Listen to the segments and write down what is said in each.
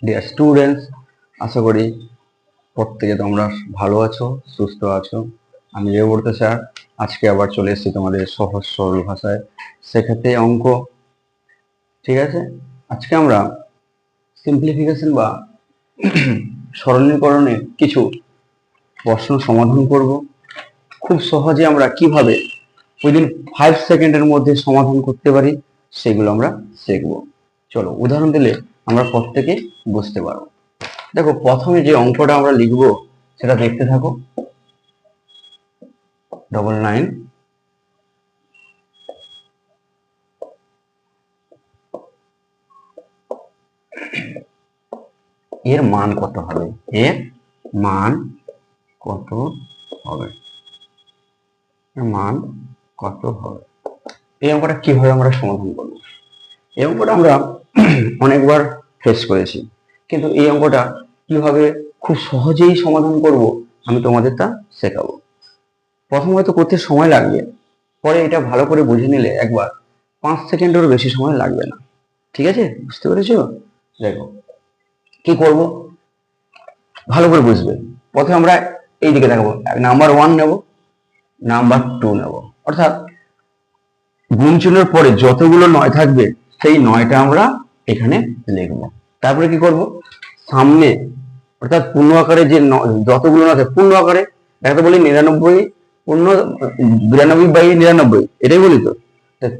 Dear students, আশা করি প্রত্যেকে তোমরা ভালো আছো, সুস্থ আছো। আমি রেবর্ত স্যার আজকে আবার চলে এসেছি তোমাদের সহজ সরল ভাষায় সেক্ষেত্রে অঙ্ক। ঠিক আছে, আজকে আমরা সিম্পলিফিকেশন বা সরলীকরণের কিছু প্রশ্ন সমাধান করব। খুব সহজে আমরা কিভাবে উইদিন 5 সেকেন্ডের মধ্যে সমাধান করতে পারি সেগুলো আমরা শিখব। চলো উদাহরণ দিলে আমরা প্রত্যেকে বুঝতে পারবো। দেখো, প্রথমে যে অঙ্কটা আমরা লিখব সেটা দেখতে থাকো। 99 এর মান কত হবে? এর মান কত হবে? এর মান কত হবে? এই অঙ্কটা কিভাবে আমরা সমাধান করব? এই অঙ্কটা আমরা অনেকবার ফেস করেছি, কিন্তু এই অঙ্কটা কিভাবে খুব সহজেই সমাধান করব আমি তোমাদের তা শেখাবো। প্রথম হয়তো করতে সময় লাগবে, পরে এটা ভালো করে বুঝে নিলে একবার 5 সেকেন্ডেরও বেশি সময় লাগবে না। ঠিক আছে, বুঝতে পেরেছো? দেখো কি করব, ভালো করে বুঝবে। প্রথমে আমরা এই দিকে দেখাবো, নাম্বার 1 নেব, নাম্বার 2 নেব, অর্থাৎ গুণ চিহ্নের পরে যতগুলো 9 থাকবে সেই 9টা আমরা এখানে লিখব। তারপরে কি করব, সামনে অর্থাৎ পূর্ণ আকারে যে যতগুলো 9 থাকে পূর্ণ আকারে, একটা বলি 99 পূর্ণ 92/99, এটাই বলি তো।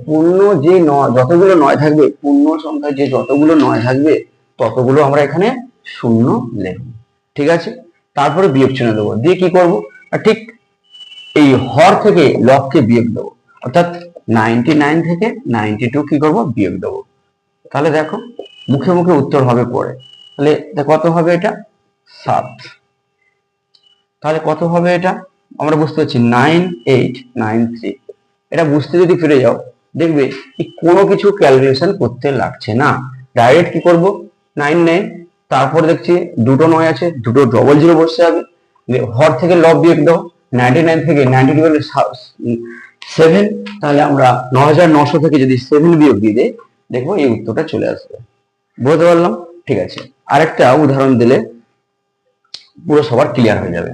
পূর্ণ যে যতগুলো 9 থাকবে, পূর্ণ সংখ্যায় যে যতগুলো 9 থাকবে ততগুলো আমরা এখানে শূন্য লিখব। ঠিক আছে, তারপরে বিয়োগ চিহ্ন দেবো, দিয়ে কি করব, আর ঠিক এই হর থেকে লবকে বিয়োগ দেবো, অর্থাৎ 99 থেকে 92 কি করব, বিয়োগ দেবো। তাহলে দেখো মুখে মুখে উত্তর হবে পরে। তাহলে কত হবে এটা? 7। তাহলে কত হবে এটা আমরা বুঝতে পারছি, 9893। এটা বুঝতে যদি ফিরে যাও দেখবে কোনো কিছু ক্যালকুলেশন করতে লাগছে না, ডাইরেক্ট কি করব, 99, তারপরে দেখছি দুটো 9 আছে, দুটো ডবল জিরো বসতে হবে, হর থেকে লব বিয়োগ দাও, 99 থেকে 92 গেলে 7। তাহলে আমরা 9900 থেকে যদি 7 বিয়োগ দিয়ে দেই দেখবো এই উত্তরটা চলে আসবে। বুঝতে পারলাম? ঠিক আছে, আরেকটা উদাহরণ দিলে পুরো সবার ক্লিয়ার হয়ে যাবে,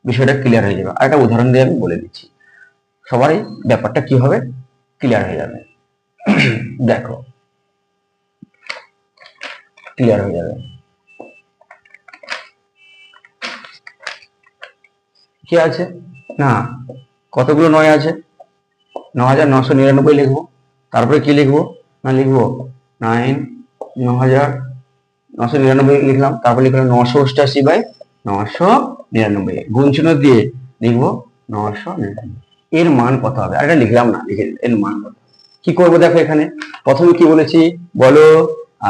বিষয়টা ক্লিয়ার হয়ে যাবে। আরেকটা উদাহরণ দিয়ে আমি বলে দিচ্ছি, সবারই ব্যাপারটা কি হবে, ক্লিয়ার হয়ে যাবে। দেখো ক্লিয়ার হয়ে যাবে। কি আছে না, কতগুলো 9 আছে, 9999 লিখবো। তারপরে কি লিখবো না, লিখবো 9999 লিখলাম, তারপরে লিখলাম 988/999, গুণ চিহ্ন দিয়ে লিখবো 999। এর মান কত হবে? আর এটা লিখলাম না, লিখে এর মান কত। কি করবো দেখো, এখানে প্রথমে কি বলেছি বলো?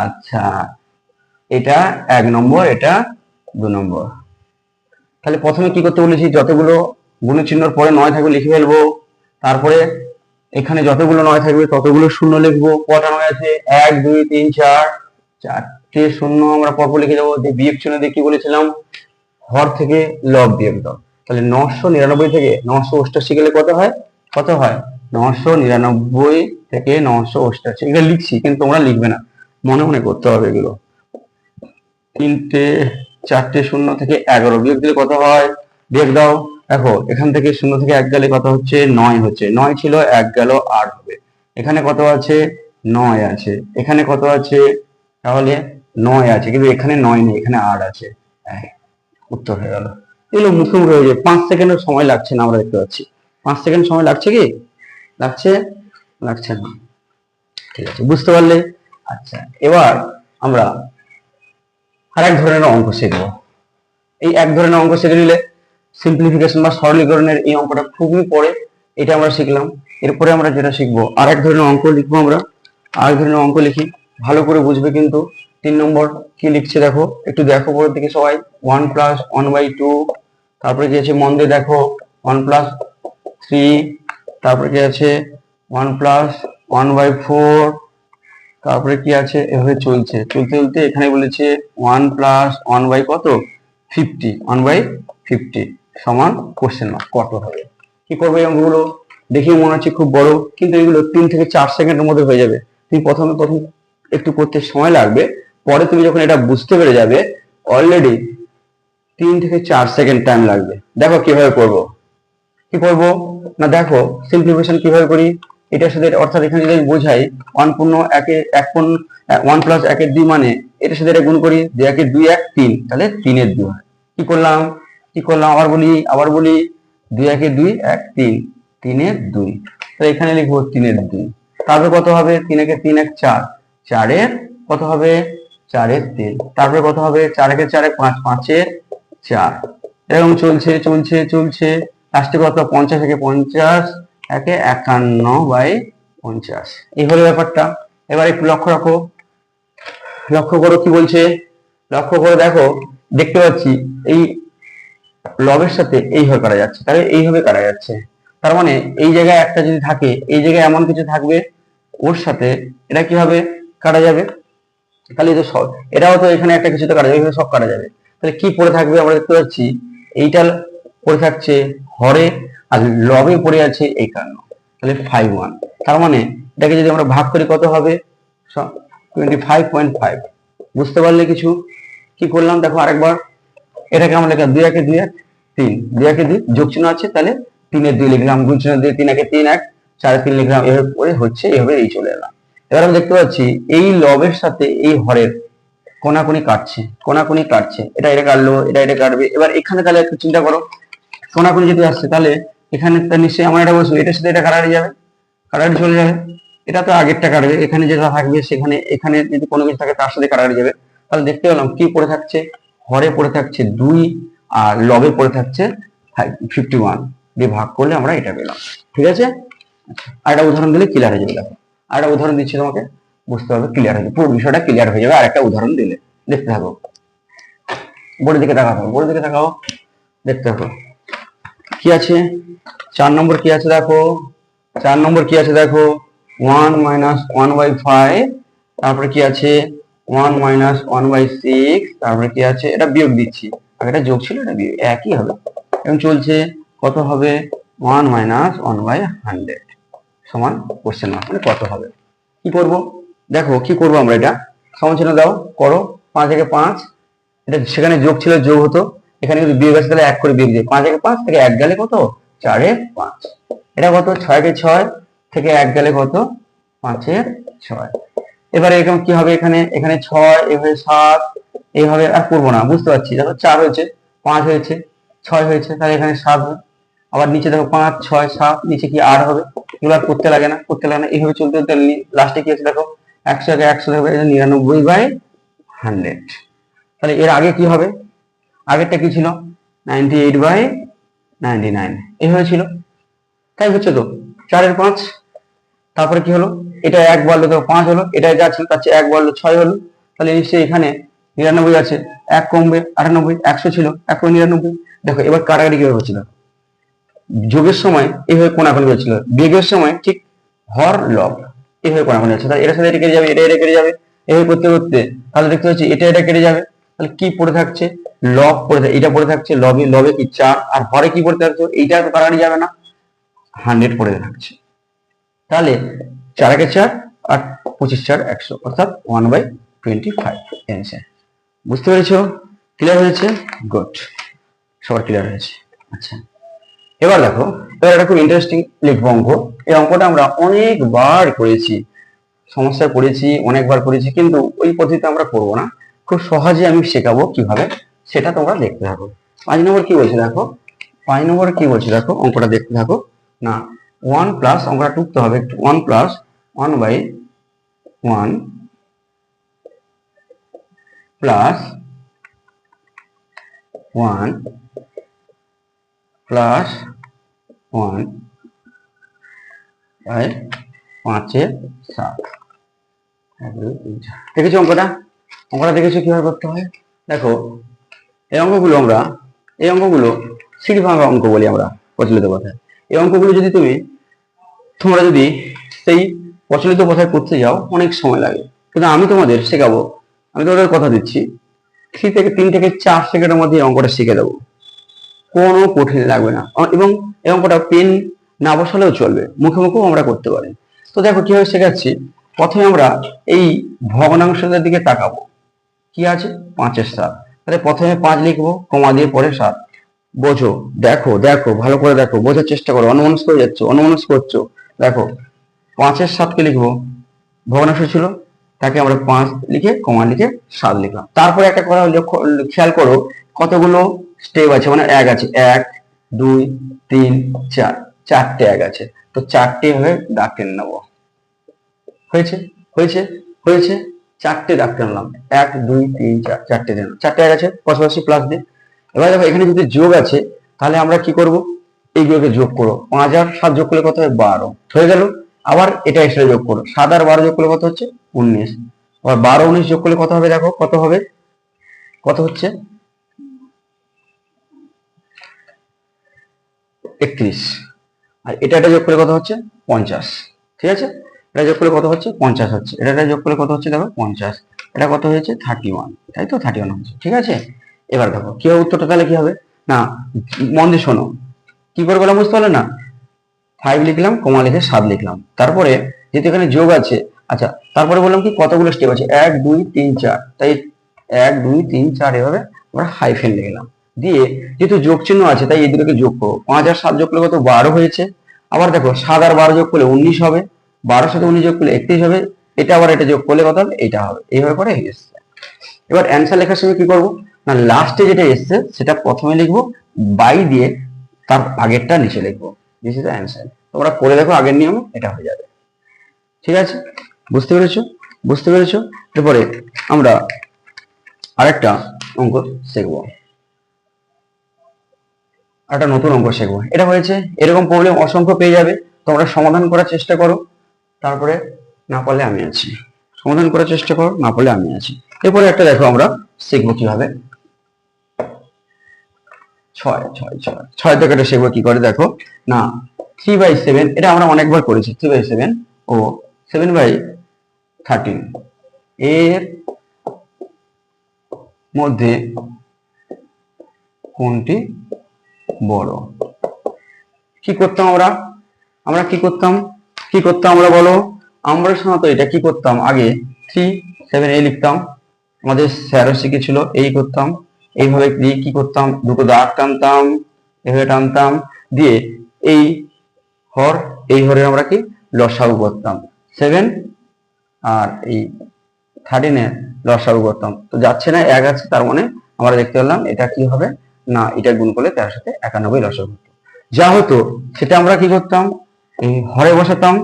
আচ্ছা, এটা 1 নম্বর, এটা 2 নম্বর। তাহলে প্রথমে কি করতে বলেছি, যতগুলো গুণের চিহ্নর পরে 9 থাকবে লিখে ফেলবো। তারপরে এখানে যতগুলো 9 থাকবে ততগুলো শূন্য লিখবো। কটা 9 আছে? 1 2 3 4, 4টে শূন্য আমরা পরপর লিখে দেবো। বিয়োগ চিহ্ন দিয়ে কি বলেছিলাম, হর থেকে লব বিয়োগ দাও। তাহলে 999 থেকে 988 গেলে কত হয়? কত হয়? 999 থেকে 988। এগুলো লিখছি কিন্তু তোমরা লিখবে না, মনে মনে করতে হবে এগুলো। 4টে শূন্য থেকে 11 বিয়োগ দিলে কত হয়? বিয়োগ দাও। দেখো এখান থেকে 0 থেকে 1 গেলে কত হচ্ছে? 9 হচ্ছে। 9 ছিল, 1 গেল 8 হবে। এখানে কত আছে? 9 আছে। এখানে কত আছে? তাহলে 9 আছে, কিন্তু এখানে 9 নেই, এখানে 8 আছে। উত্তর হয়ে গেল। এগুলো মুখে মুখে হয়ে যায়, 5 সেকেন্ডের সময় লাগছে না, আমরা দেখতে পাচ্ছি। 5 সেকেন্ড সময় লাগছে কি? লাগছে? লাগছে না। ঠিক আছে, বুঝতে পারলে? আচ্ছা, এবার আমরা আর এক ধরনের অঙ্ক শিখবো। এই এক ধরনের অঙ্ক শিখে নিলে সিম্পলিফিকেশন বা সরলীকরণের এই অঙ্কটা খুবই পড়ে, এটা আমরা শিখলাম। এরপরে আমরা যেটা শিখবো, আর এক ধরনের অঙ্ক লিখবো আমরা। আর এক ধরনের অঙ্ক লিখি, ভালো করে বুঝবে কিন্তু। 3 নম্বর কি লিখছে দেখো, একটু দেখো পরের দিকে সবাই। 1 + 1/2, তারপরে কি আছে মন দিয়ে দেখো, 1 + 3, তারপরে কি আছে 1 + 1/4, তারপরে কি আছে, এভাবে চলছে। চলতে চলতে এখানে বলেছে 1 + 1 কত, 50, 1/50 সমান কোশ্চেন মার্ক, কত হবে? কি করবে এই অঙ্কগুলো? দেখে মনে হচ্ছে খুব বড়, কিন্তু এগুলো 3 থেকে 4 সেকেন্ডের মধ্যে হয়ে যাবে। তুমি প্রথম একটু করতে সময় লাগবে, পরে তুমি যখন এটা বুঝতে পেরে যাবে অলরেডি 3 থেকে 4 সেকেন্ড টাইম লাগবে। দেখো কিভাবে করব, কি করব না, দেখো সিম্পলিফিকেশন কিভাবে করি। এটার সাথে অর্থাৎ এখানে যদি আমি বোঝাই 1 পূর্ণ 1 প্লাস 1 2 মানে এটার সাথে এটা গুণ করি, 2 1 2 1 3, তাহলে 3 2 হয়। কি করলাম আবার বলি 2 1 2 1 3, 3 2, তাহলে এখানে লিখবো 3 2। তারপরে কত হবে, 3 1 3 1 4, 4 কত হবে 4 3, তারপরে কত হবে 4 1 4 5, 5 4, এরকম চলছে চলছে চলছে। লাস্টে কত 50 থেকে 50 একে 51/50, এই হলো ব্যাপারটা। এবার একটু লক্ষ্য করো কি বলছে, লক্ষ্য করে দেখো, দেখতে পাচ্ছি এই লবের সাথে এইভাবে কাটা যাচ্ছে, তাহলে এইভাবে কাটা যাচ্ছে। তার মানে এই জায়গায় একটা যদি থাকে, এই জায়গায় এমন কিছু থাকবে, ওর সাথে এটা কিভাবে কাটা যাবে, তাহলে তো সব এটাও তো এখানে একটা কিছুতে কাটা যাবে, সব কাটা যাবে। তাহলে কি পড়ে থাকবে, আমরা দেখতে পাচ্ছি এইটা পড়ে থাকছে হরে, আর লবে পড়ে আছে 51, তাহলে 51। তার মানে এটাকে যদি আমরা ভাগ করি কত হবে 25.5। বুঝতে পারলে কিছু? কি করলাম দেখো আরেকবার, এটাকে আমরা লিখলাম 2 1 2 1 3, 2 1 2 যোগ চিহ্ন আছে, তাহলে 3 2 লিখলাম, গুণ চিহ্ন দিয়ে 3 1 3 1 4 3 লিখলাম, এভাবে করে হচ্ছে, এভাবে এই চলে এলাম। এবার আমরা দেখতে পাচ্ছি এই লবের সাথে এই হরের কোনাকুনি কাটছে, এটা কাটলো, এটা কাটবে। এবার এখানে তাহলে একটু চিন্তা করো, কোনাকুনি যদি আসছে তাহলে এখানে নিশ্চয়ই আমরা এটা বলছি এটার সাথে এটা কাটারি যাবে, কাটারি চলে যাবে। এটা তো আগেরটা কাটবে, এখানে যেটা থাকবে সেখানে, এখানে যদি কোনো কিছু থাকে তার সাথে কাটারি যাবে। তাহলে দেখতে পেলাম কি পড়ে থাকছে, হরে পড়ে থাকছে 2 আর লবে পড়ে থাকছে 51, দিয়ে ভাগ করলে আমরা এটা পেলাম। ঠিক আছে, আর একটা উদাহরণ দিলে ক্লিয়ার হয়ে যাবে। দেখো আর একটা উদাহরণ দিচ্ছি তোমাকে, বুঝতে পারবে, ক্লিয়ার হয়ে যাবে, পুরো বিষয়টা ক্লিয়ার হয়ে যাবে। আর একটা উদাহরণ দিলে দেখতে থাকো, বোর্ডের দিকে তাকাও, দেখতে থাকো কি আছে। 4 নম্বর কি আছে দেখো, 1 - 1/5, তারপরে কি আছে 1 - 1/6, তারপরে কি আছে, এটা বিয়োগ দিচ্ছি, আগে এটা যোগ ছিল, এটা বিয়োগ, একই হবে। এবং চলছে কত হবে 1 - 1/100 সমান কোশ্চেন মার্ক, মানে কত হবে। কি করব দেখো, কি করব আমরা, এটা সমান চিহ্ন দাও, করো 5 থেকে 5, এটা সেখানে যোগ ছিল, যোগ হতো, এখানে কিন্তু বিয়োগ আছে, তাহলে 1 করে বিয়োগ দিয়ে 5 থেকে 5 থেকে 1 গেলে কত 4 5, এটা কত 6 কে 6 থেকে 1 গেলে কত 5 6। এবারে এরকম কি হবে, এখানে 6, এভাবে 7, এইভাবে আর করবো না, বুঝতে পারছি। দেখো 4 হয়েছে, 5 হয়েছে, 6 হয়েছে, তাহলে এখানে 7 হবে। আবার নিচে দেখো 5 6 7, নিচে কি 8 হবে, এগুলো আর করতে লাগে না, এইভাবে চলতে চলতে লাস্টে কি আছে দেখো 100 কে 100 হবে, 99/100। তাহলে এর আগে কি হবে, আগেরটা কি ছিল 98/99, এইভাবে ছিল, তাই হচ্ছে তো 4 এর 5। তারপরে কি হলো, এটা 1 বাড়লো তো 5 হলো, এটা যা ছিল তার চেয়ে 1 বাড়লো 6 হলো, তাহলে নিশ্চয়ই এখানে 99 আছে, 1 কমবে 98, 100 ছিল 1 করে 99। দেখো এবার কাটাকাটি কিভাবে হচ্ছিল, যোগের সময় এইভাবে কোনাকুনি হচ্ছিল, বিয়োগের সময় ঠিক হর লব এইভাবে কোনাকুনি হচ্ছে, তাহলে এটার সাথে এটা কেটে যাবে, এটা কেটে যাবে, এইভাবে করতে করতে তাহলে দেখতে পাচ্ছি এটা কেটে যাবে। তাহলে কি পড়ে থাকছে, লব পড়ে থাকে, এটা পড়ে থাকছে লবে কি 4, আর হরে কি পড়ে থাকছে, এইটা তো কাটাকাটি যাবে না, 100 পড়ে থাকছে। তাহলে 4 কে 4 আর 25 4 100, অর্থাৎ 1/25 অ্যান্সার। বুঝতে পেরেছো? ক্লিয়ার হয়েছে? গুড, সবার ক্লিয়ার হয়েছে। আচ্ছা এবার দেখো, এবার একটা খুব ইন্টারেস্টিং লিখব অঙ্ক। এই অঙ্কটা আমরা অনেকবার করেছি, সমস্যায় পড়েছি, অনেকবার করেছি, কিন্তু ওই পদ্ধতিতে আমরা করবো না, খুব সহজে আমি শেখাবো কিভাবে, সেটা তোমরা দেখতে থাকো। 5 নম্বর কি বলছে দেখো, 5 নম্বর কি বলছে দেখো, অঙ্কটা দেখতে থাকো। না 1 প্লাস, অঙ্কটা টুকতে হবে একটু, 1 প্লাস 1/1 প্লাস 1 প্লাস 1/5/7। দেখেছো অঙ্কটা দেখেছো কিভাবে করতে হয়? দেখো এই অঙ্কগুলো সিঁড়ি ভাঙা অঙ্ক বলি আমরা প্রচলিত কথায়। এই অঙ্কগুলো যদি তোমরা যদি সেই প্রচলিত কথায় করতে যাও অনেক সময় লাগে, কিন্তু আমি তোমাদের শেখাবো, আমি তোমাদের কথা দিচ্ছি 3 থেকে 4 সেকেন্ডের মধ্যে এই অঙ্কটা শিখে দেবো, কোনো কঠিন লাগবে না। এবং এই অঙ্কটা পেন না বসালেও চলবে, মুখেও আমরা করতে পারি। তো দেখো কিভাবে শেখাচ্ছি। প্রথমে আমরা এই ভগ্নাংশটার দিকে তাকাবো, কি আছে 5-এর 7, তাহলে প্রথমে 5 লিখবো, কমা দিয়ে পরে 7। বোঝো, দেখো দেখো ভালো করে দেখো, বোঝার চেষ্টা করো, অন্যমনস্ক হয়ে যাচ্ছ, অন্যমনস্ক করছো। দেখো 5-এর 7কে লিখবো, ভগ্নাংশ ছিল, তাকে আমরা 5 লিখে কমা লিখে 7 লিখলাম। তারপরে একটা কথা খেয়াল করো, কতগুলো স্টেপ আছে, মানে এক আছে, 1 2 3 4, 4টে এক আছে, তো 4টে ভাবে দাগ টেনে নেবো। হয়েছে হয়েছে হয়েছে, 4টে দাগ টানলাম, 1 2 3 4, 4টে দিলাম, 4টে এক আছে, পাশাপাশি প্লাস দিয়ে। এবার দেখো এখানে যদি যোগ আছে, তাহলে আমরা কি করব, এইগুলোকে যোগ করো, 5 আর 7 যোগ করলে কত হয় 12 হয়ে গেল। আবার এটা এক্সট্রা যোগ করো, 7 আর 12 যোগ করলে কত হচ্ছে 19। আবার 12 19 যোগ করলে কত হবে, দেখো কত হবে, কত হচ্ছে 31। আর এটা যোগ করলে কত হচ্ছে 50। ঠিক আছে, এটা যোগ করলে কত হচ্ছে 50 হচ্ছে, এটা যোগ করলে কত হচ্ছে দেখো 50, এটা কত হয়েছে 31, তাই তো 31 হচ্ছে। ঠিক আছে, এবার দেখো কি হবে উত্তরটা, তাহলে কি হবে না, মন দিয়ে শোনো, কি করে বললাম বুঝতে পারলে না, 5 লিখলাম, কমা লিখে 7 লিখলাম, তারপরে যেহেতু এখানে যোগ আছে, আচ্ছা তারপরে বললাম কি কতগুলো স্টেপ আছে, 1 2 3 4, তাই 1 2 3 4 এভাবে আমরা হাইফেন লিখলাম, দিয়ে যেহেতু যোগ চিহ্ন আছে তাই এই দুটোকে যোগ করো, 5 আর 7 যোগ করলে কত 12 হয়েছে। আবার দেখো 7 আর 12 যোগ করলে 19 হবে, 12 সাথে 19 যোগ করলে 31 হবে, এটা আবার এটা যোগ করলে কত হবে, এটা হবে, এইভাবে করে এসছে। এবার অ্যান্সার লেখার সময় কি করব না, লাস্টে যেটা এসছে সেটা প্রথমে লিখবো, বাই দিয়ে তার আগেরটা নিচে লিখবো, দিস ইজ দ্য অ্যান্সার। তোমরা করে দেখো, আগের নিয়মে এটা হয়ে যাবে। ঠিক আছে, বুঝতে পেরেছো, বুঝতে পেরেছো। এরপরে আমরা আরেকটা অঙ্ক শিখবো, একটা নতুন অঙ্ক শিখবো। এটা হয়েছে, এরকম প্রবলেম অসংখ্য পেয়ে যাবে, তোমরা সমাধান করার চেষ্টা করো, তারপরে না পারলে আমি আছি, সমাধান করার চেষ্টা করো, না পারলে আমি আছি। এরপরে একটা দেখো আমরা শিখবো কিভাবে, 6 থেকে এটা শিখবো কি করে, দেখো না 3/7, এটা আমরা অনেকবার করেছি, 3/7 ও 7/13 এর মধ্যে কোনটি বড়। কি করতাম আমরা, আমরা কি করতাম, কি করতাম আমরা বলো, আমরা সাধারণত এটা কি করতাম, আগে 3 7 এই লিখতাম, আমাদের স্যারও শিখেছিল, এই করতাম, এইভাবে কি করতাম, দুটো দাগ টানতাম, এভাবে টানতাম, দিয়ে এই হর, এই হরে আমরা কি লসাগু করতাম, 7 আর এই 13 এর লসাগু করতাম, তো যাচ্ছে না, এক আছে, তার মানে আমরা দেখতে পেলাম এটা কি হবে না, এটা গুণ করলে 13 সাথে 91 লসাগু হতো। যা হতো সেটা আমরা কি করতাম, এই হরে বসাতাম,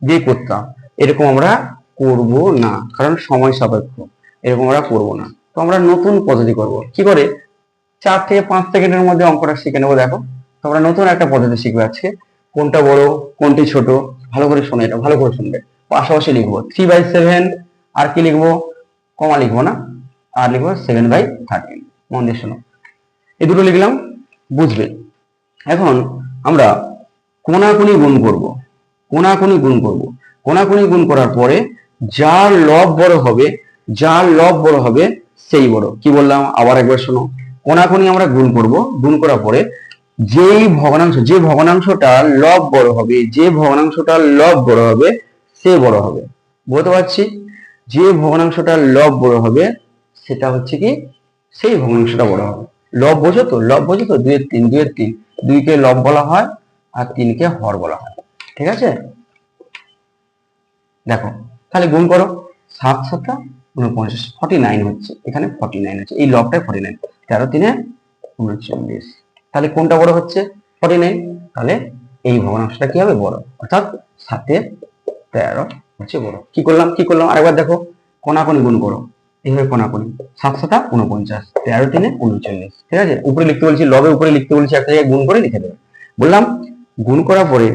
দিয়ে করতাম, এরকম আমরা করব না, কারণ সময় সাপেক্ষ, এরকম আমরা করব না। তো আমরা নতুন পদ্ধতি করব, কি করে 4 থেকে 5 সেকেন্ডের মধ্যে অঙ্কটা শিখে নেবো। দেখো তোমরা নতুন একটা পদ্ধতি শিখবে আজকে, কোনটা বড় কোনটি ছোট, ভালো করে শোনো, এটা ভালো করে শুনবে, পাশাপাশি লিখবো 3/7, আর কি লিখবো, কমা লিখবো না, আর লিখবো 7/13, মন দিয়ে শোনো, এই দুটো লিখলাম, বুঝবে। এখন আমরা কোনাকুনি গুণ করব, কোনাকুনি গুণ করব, কোনাকুনি গুণ করার পরে যার লব বড় হবে, যার লব বড় হবে সেই বড়। কি বললাম আবার একবার শোনো, কোনাকুনি আমরা গুণ করব, গুণ করার পরে যেই ভগ্নাংশ, যে ভগ্নাংশটা লব বড় হবে, যে ভগ্নাংশটা লব বড় হবে সে বড় হবে। বলতে পারছি, যে ভগ্নাংশটা লব বড় হবে সেটা হচ্ছে কি, সেই ভগ্নাংশটা বড় হবে। লব বোঝো তো, লব বোঝো তো, 2 এর 3, 2 এর 3, 2 কে লব বলা হয় আর 3 কে হর বলা হয়। ঠিক আছে, দেখো তাহলে গুণ করো, 7 7 49, 49 হচ্ছে, এখানে 49 আছে, এই লবটাই 49, 13 3 39, তাহলে কোনটা বড় হচ্ছে 49, তাহলে এই ভগ্নাংশটা কি হবে বড়, অর্থাৎ 7/13 হচ্ছে বড়। কি করলাম, কি করলাম আরেকবার দেখো, কোনাকুনি গুণ করো, এইভাবে কোনাকুনি, 7 7 49, 13 3 39। ঠিক আছে, উপরে লিখতে বলছি, লবে উপরে লিখতে বলছি, একটা জায়গায় গুণ করে লিখে দেবে। বললাম গুণ করার পরে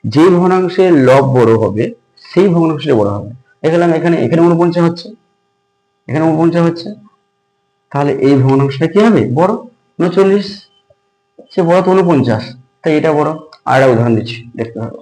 যে ভগ্নাংশের লব বড় হবে সেই ভগ্নাংশটা বড় হবে। দেখলাম এখানে এখানে 49 হচ্ছে, এখানে 49 হচ্ছে, তাহলে এই ভগ্নাংশটা কি হবে বড়, 39, সে বড় তো 49, তাই এটা বড়। আর একটা উদাহরণ দিচ্ছি দেখতে পারো,